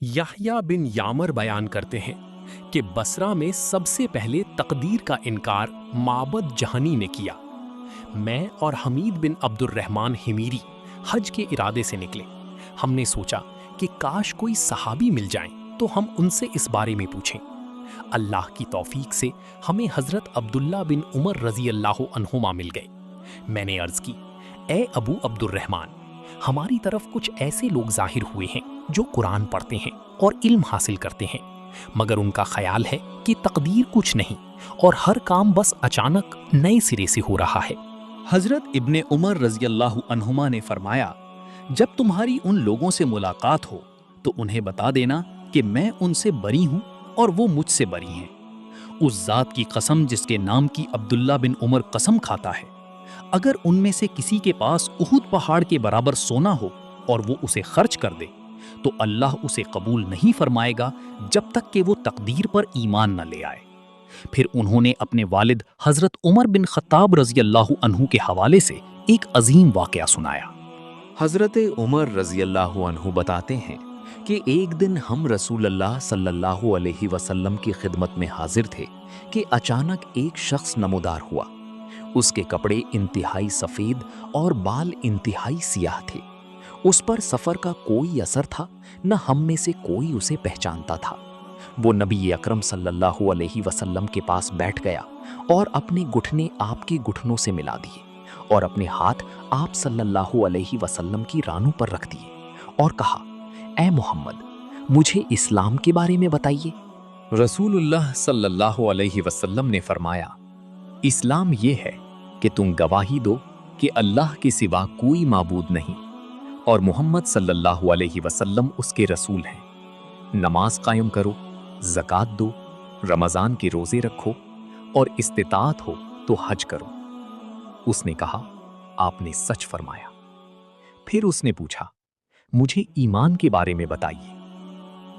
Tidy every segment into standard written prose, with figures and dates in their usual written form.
یحییٰ بن یامر بیان کرتے ہیں کہ بصرہ میں سب سے پہلے تقدیر کا انکار معبد جہنی نے کیا۔ میں اور حمید بن عبد الرحمن ہمیری حج کے ارادے سے نکلے۔ ہم نے سوچا کہ کاش کوئی صحابی مل جائیں تو ہم ان سے اس بارے میں پوچھیں۔ اللہ کی توفیق سے ہمیں حضرت عبداللہ بن عمر رضی اللہ عنہما مل گئے۔ میں نے عرض کی، اے ابو عبد الرحمن، ہماری طرف کچھ ایسے لوگ ظاہر ہوئے ہیں جو قرآن پڑھتے ہیں اور علم حاصل کرتے ہیں، مگر ان کا خیال ہے کہ تقدیر کچھ نہیں اور ہر کام بس اچانک نئے سرے سے ہو رہا ہے۔ حضرت ابن عمر رضی اللہ عنہما نے فرمایا، جب تمہاری ان لوگوں سے ملاقات ہو تو انہیں بتا دینا کہ میں ان سے بری ہوں اور وہ مجھ سے بری ہیں۔ اس ذات کی قسم جس کے نام کی عبداللہ بن عمر قسم کھاتا ہے، اگر ان میں سے کسی کے پاس احد پہاڑ کے برابر سونا ہو اور وہ اسے خرچ کر دے تو اللہ اسے قبول نہیں فرمائے گا جب تک کہ وہ تقدیر پر ایمان نہ لے آئے۔ پھر انہوں نے اپنے والد حضرت عمر بن خطاب رضی اللہ عنہ کے حوالے سے ایک عظیم واقعہ سنایا۔ حضرت عمر رضی اللہ عنہ بتاتے ہیں کہ ایک دن ہم رسول اللہ صلی اللہ علیہ وسلم کی خدمت میں حاضر تھے کہ اچانک ایک شخص نمودار ہوا۔ اس کے کپڑے انتہائی سفید اور بال انتہائی سیاہ تھے۔ اس پر سفر کا کوئی اثر تھا، نہ ہم میں سے کوئی اسے پہچانتا تھا۔ وہ نبی اکرم صلی اللہ علیہ وسلم کے پاس بیٹھ گیا اور اپنے گھٹنے آپ کے گھٹنوں سے ملا دیے اور اپنے ہاتھ آپ صلی اللہ علیہ وسلم کی رانوں پر رکھ دیے اور کہا، اے محمد، مجھے اسلام کے بارے میں بتائیے۔ رسول اللہ صلی اللہ علیہ وسلم نے فرمایا، اسلام یہ ہے کہ تم گواہی دو کہ اللہ کے سوا کوئی معبود نہیں اور محمد صلی اللہ علیہ وسلم اس کے رسول ہیں۔ نماز قائم کرو، زکوٰۃ دو، رمضان کے روزے رکھو اور استطاعت ہو تو حج کرو۔ اس نے کہا، آپ نے سچ فرمایا۔ پھر اس نے پوچھا، مجھے ایمان کے بارے میں بتائیے۔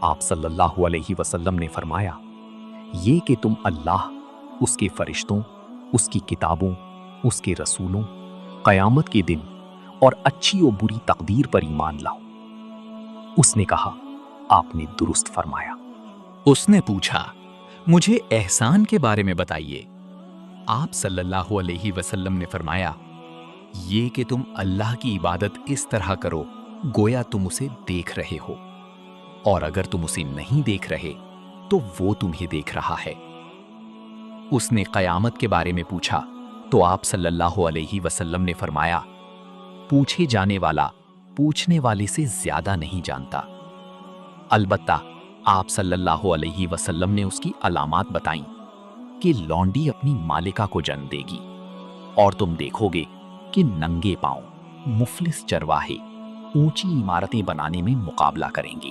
آپ صلی اللہ علیہ وسلم نے فرمایا، یہ کہ تم اللہ، اس کے فرشتوں، اس کی کتابوں، اس کے رسولوں، قیامت کے دن اور اچھی و بری تقدیر پر ایمان لاؤ۔ اس نے کہا، آپ نے درست فرمایا۔ اس نے پوچھا، مجھے احسان کے بارے میں بتائیے۔ آپ صلی اللہ علیہ وسلم نے فرمایا، یہ کہ تم اللہ کی عبادت اس طرح کرو گویا تم اسے دیکھ رہے ہو، اور اگر تم اسے نہیں دیکھ رہے تو وہ تمہیں دیکھ رہا ہے۔ اس نے قیامت کے بارے میں پوچھا تو آپ صلی اللہ علیہ وسلم نے فرمایا، پوچھے جانے والا پوچھنے والے سے زیادہ نہیں جانتا۔ البتہ آپ صلی اللہ علیہ وسلم نے اس کی علامات بتائیں کہ لونڈی اپنی مالکہ کو جنم دے گی اور تم دیکھو گے کہ ننگے پاؤں مفلس چرواہے اونچی عمارتیں بنانے میں مقابلہ کریں گے۔